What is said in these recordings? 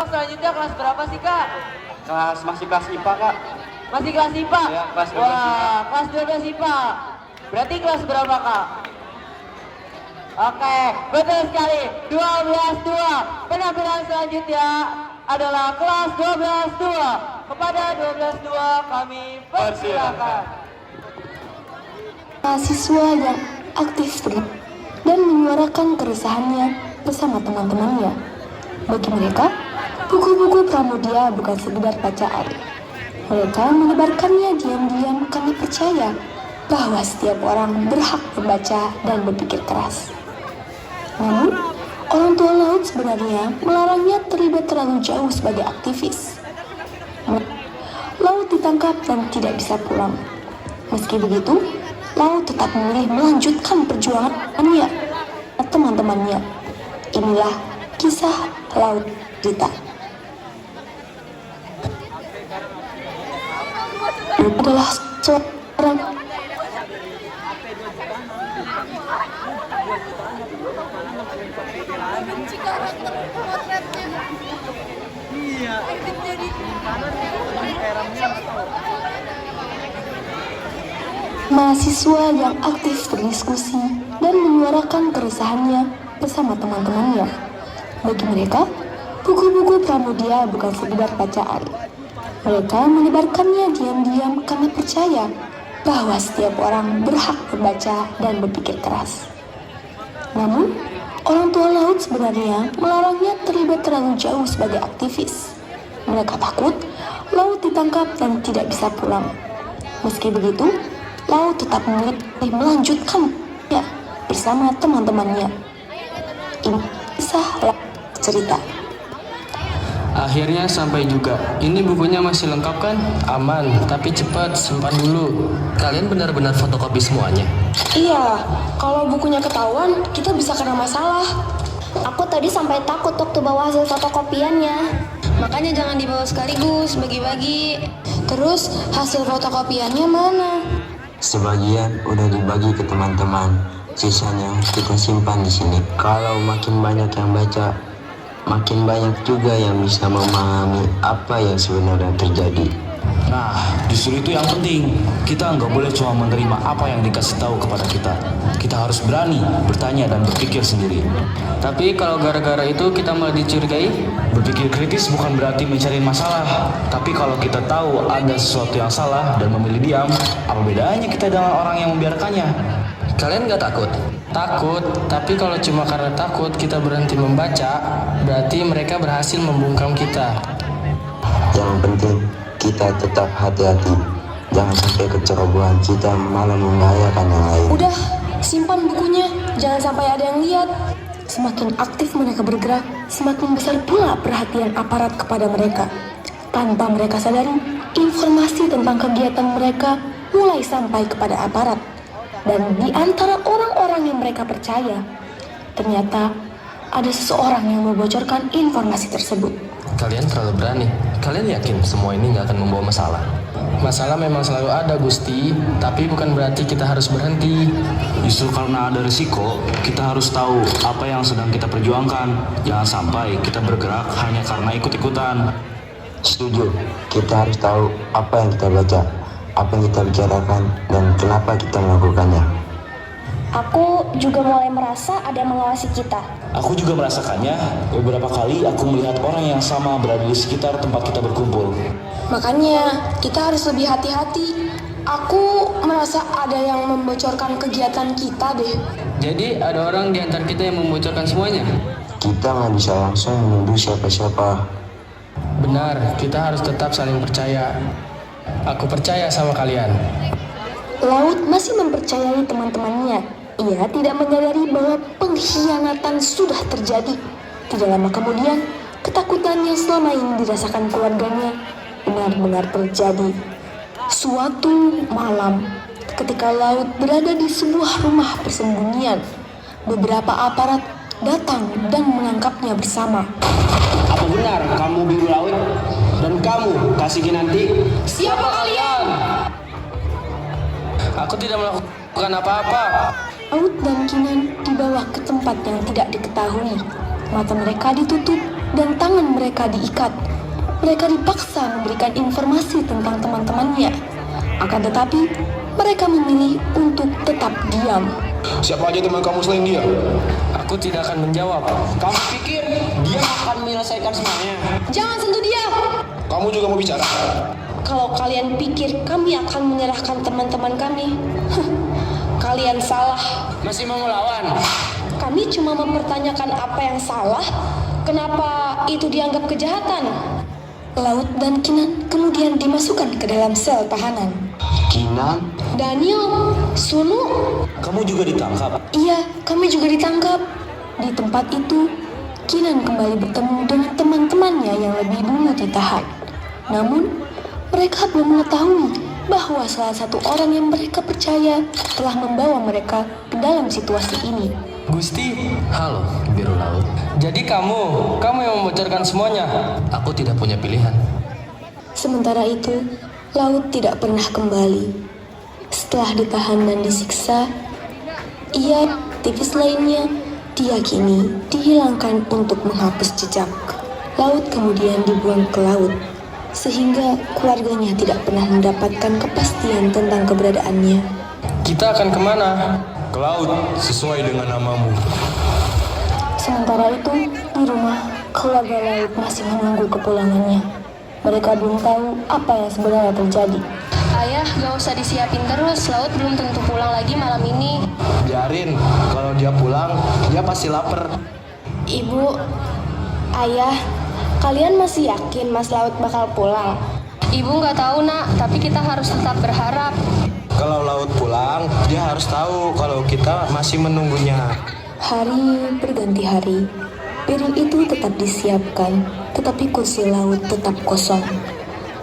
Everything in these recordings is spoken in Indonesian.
Selanjutnya kelas berapa sih Kak? Masih kelas IPA Kak. Masih kelas IPA? Ya, kelas 12 IPA. Wah, kelas 12 IPA. Berarti kelas berapa Kak? Oke, betul sekali. 12-2. Penampilan selanjutnya adalah kelas 12-2. Kepada 12-2 kami persilakan. Mahasiswa yang aktif dan menyuarakan keresahannya bersama teman-temannya. Bagi mereka, buku-buku Pramudia bukan sekedar bacaan. Mereka menyebarkannya diam-diam karena percaya bahwa setiap orang berhak membaca dan berpikir keras. Namun, orang tua Laut sebenarnya melarangnya terlibat terlalu jauh sebagai aktivis. Laut ditangkap dan tidak bisa pulang. Meski begitu, Laut tetap memilih melanjutkan perjuangannya dan teman-temannya. Inilah kisah Laut Rita. Adalah seorang mahasiswa yang aktif berdiskusi dan menyuarakan keresahannya bersama teman-temannya. Bagi mereka, buku-buku Pramudia bukan sekedar bacaan. Mereka menyebarkannya diam-diam karena percaya bahwa setiap orang berhak membaca dan berpikir keras. Namun, orang tua Laut sebenarnya melarangnya terlibat terlalu jauh sebagai aktivis. Mereka takut Laut ditangkap dan tidak bisa pulang. Meski begitu, Laut tetap memilih melanjutkannya bersama teman-temannya. Ini kisah Laut cerita. Akhirnya sampai juga. Ini bukunya masih lengkap kan? Aman, tapi cepat simpan dulu. Kalian benar-benar fotokopi semuanya? Iya, kalau bukunya ketahuan, kita bisa kena masalah. Aku tadi sampai takut waktu bawa hasil fotokopiannya. Makanya jangan dibawa sekaligus, bagi-bagi. Terus hasil fotokopiannya mana? Sebagian udah dibagi ke teman-teman, sisanya kita simpan di sini. Kalau makin banyak yang baca, makin banyak juga yang bisa memahami apa yang sebenarnya terjadi. Nah, justru itu yang penting. Kita nggak boleh cuma menerima apa yang dikasih tahu kepada kita. Kita harus berani bertanya dan berpikir sendiri. Tapi kalau gara-gara itu kita malah dicurigai? Berpikir kritis bukan berarti mencari masalah. Tapi kalau kita tahu ada sesuatu yang salah dan memilih diam, apa bedanya kita dengan orang yang membiarkannya? Kalian nggak takut? Takut, tapi kalau cuma karena takut kita berhenti membaca, berarti mereka berhasil membungkam kita. Yang penting kita tetap hati-hati. Jangan sampai kecerobohan kita malah membahayakan yang lain. Udah, simpan bukunya. Jangan sampai ada yang lihat. Semakin aktif mereka bergerak, semakin besar pula perhatian aparat kepada mereka. Tanpa mereka sadari, informasi tentang kegiatan mereka mulai sampai kepada aparat. Dan di antara orang-orang yang mereka percaya, ternyata ada seseorang yang membocorkan informasi tersebut. Kalian terlalu berani. Kalian yakin semua ini nggak akan membawa masalah? Masalah memang selalu ada, Gusti, tapi bukan berarti kita harus berhenti. Justru karena ada risiko, kita harus tahu apa yang sedang kita perjuangkan. Jangan sampai kita bergerak hanya karena ikut-ikutan. Setuju, kita harus tahu apa yang kita baca, apa yang kita bicarakan, dan kenapa kita melakukannya. Aku juga mulai merasa ada yang mengawasi kita. Aku juga merasakannya. Beberapa kali aku melihat orang yang sama berada di sekitar tempat kita berkumpul. Makanya kita harus lebih hati-hati. Aku merasa ada yang membocorkan kegiatan kita deh. Jadi ada orang di antara kita yang membocorkan semuanya? Kita nggak bisa langsung menuduh siapa-siapa. Benar, kita harus tetap saling percaya. Aku percaya sama kalian. Laut masih mempercayai teman-temannya. Ia tidak menyadari bahwa pengkhianatan sudah terjadi. Tidak lama kemudian, ketakutan yang selama ini dirasakan keluarganya benar-benar terjadi. Suatu malam, ketika Laut berada di sebuah rumah persembunyian, beberapa aparat datang dan menangkapnya bersama. Apa benar kamu Biru Laut? Dan kamu Kasih Kinanti? Siapa kalian? Aku tidak melakukan apa-apa. Laut dan Kinan dibawa ke tempat yang tidak diketahui. Mata mereka ditutup dan tangan mereka diikat. Mereka dipaksa memberikan informasi tentang teman-temannya. Akan tetapi, mereka memilih untuk tetap diam. Siapa aja teman kamu selain dia? Aku tidak akan menjawab. Kamu pikir dia akan menyelesaikan semuanya? Jangan sentuh dia! Kamu juga mau bicara? Kalau kalian pikir kami akan menyerahkan teman-teman kami, kalian salah. Masih mau melawan? Kami cuma mempertanyakan apa yang salah. Kenapa itu dianggap kejahatan? Laut dan Kinan kemudian dimasukkan ke dalam sel tahanan. Kinan, Daniel, Sunu, Kamu juga ditangkap. iya, kami juga ditangkap. Di tempat itu, Kinan kembali bertemu dengan teman-temannya yang lebih dulu ditahan. Namun, mereka belum mengetahui bahwa salah satu orang yang mereka percaya telah membawa mereka ke dalam situasi ini. Gusti, halo biru laut. Jadi kamu yang membocorkan semuanya. Aku tidak punya pilihan. Sementara itu, Laut tidak pernah kembali. Setelah ditahan dan disiksa, ia, aktivis lainnya, diyakini dihilangkan untuk menghapus jejak. Laut kemudian dibuang ke laut, sehingga keluarganya tidak pernah mendapatkan kepastian tentang keberadaannya. Kita akan kemana? Ke laut, sesuai dengan namamu. Sementara itu, di rumah, keluarga Laut masih menunggu kepulangannya. Mereka belum tahu apa yang sebenarnya terjadi. Ayah, gak usah disiapin terus. Laut belum tentu pulang lagi malam ini. Biarin, kalau dia pulang, dia pasti lapar. Ibu, Ayah, kalian masih yakin Mas Laut bakal pulang? Ibu nggak tahu nak, tapi kita harus tetap berharap. Kalau laut pulang, dia harus tahu kalau kita masih menunggunya. Hari berganti hari, piring itu tetap disiapkan, tetapi kursi Laut tetap kosong.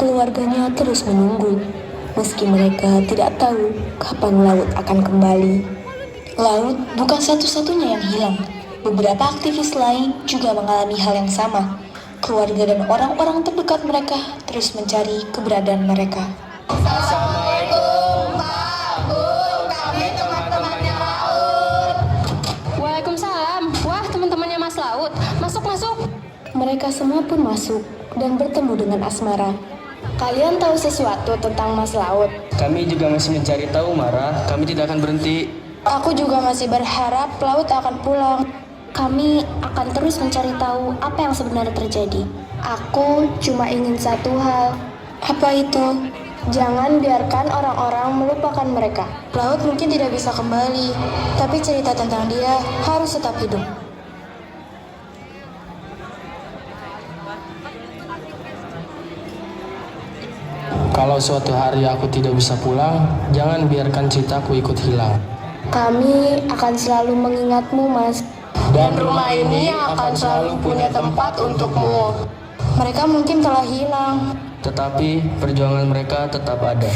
Keluarganya terus menunggu, meski mereka tidak tahu kapan Laut akan kembali. Laut bukan satu-satunya yang hilang. Beberapa aktivis lain juga mengalami hal yang sama. Keluarga dan orang-orang terdekat mereka terus mencari keberadaan mereka. Waalaikumsalam. Wah, teman-temannya Mas Laut. Masuk. Mereka semua pun masuk dan bertemu dengan Asmara. Kalian tahu sesuatu tentang Mas Laut? Kami juga masih mencari tahu, Mara. Kami tidak akan berhenti. Aku juga masih berharap Laut akan pulang. Kami akan terus mencari tahu apa yang sebenarnya terjadi. Aku cuma ingin satu hal. Apa itu? Jangan biarkan orang-orang melupakan mereka. Laut mungkin tidak bisa kembali, tapi cerita tentang dia harus tetap hidup. Kalau suatu hari aku tidak bisa pulang, jangan biarkan ceritaku ikut hilang. Kami akan selalu mengingatmu, Mas. Dan rumah ini akan selalu punya tempat untukmu. Mereka mungkin telah hilang. Tetapi perjuangan mereka tetap ada.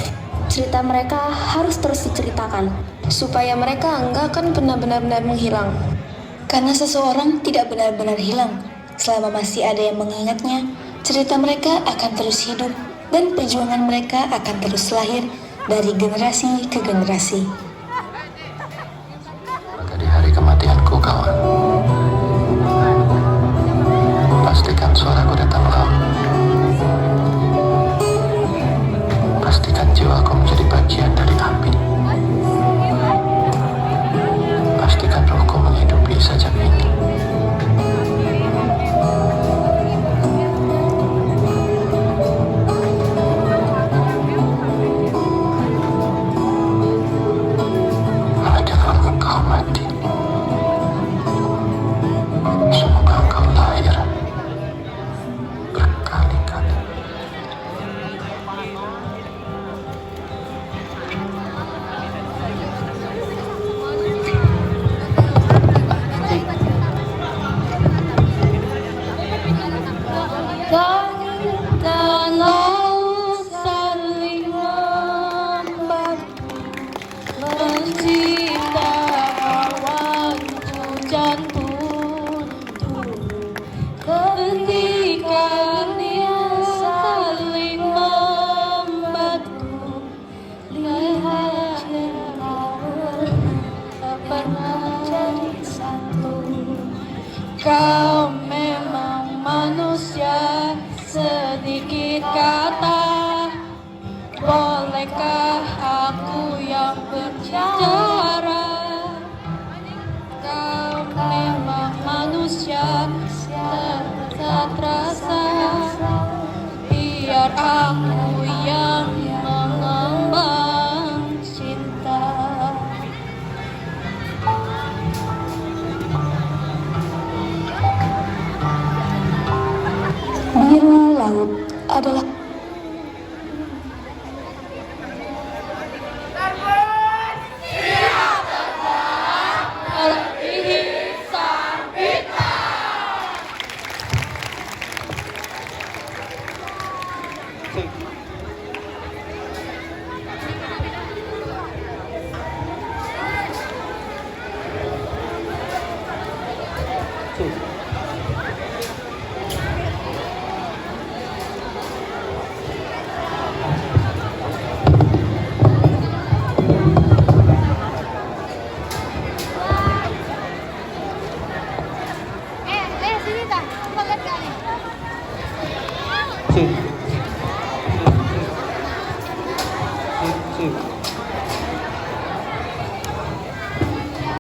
Cerita mereka harus terus diceritakan. Supaya mereka enggak akan pernah benar-benar menghilang. Karena seseorang tidak benar-benar hilang. Selama masih ada yang mengingatnya, cerita mereka akan terus hidup dan perjuangan mereka akan terus lahir dari generasi ke generasi. Maka di hari kematianku, kawan, pastikan suaraku datang laut. Pastikan jiwaku menjadi bagian dari api. Pastikan rohku menghidupi sajak ini. sedikit kata. Bolehkah aku yang berbicara? Kau memang manusia tak terasa. Biar aku yang mengembang cinta. Biru laut adalah Sini tak, coba lihat kali. Sip.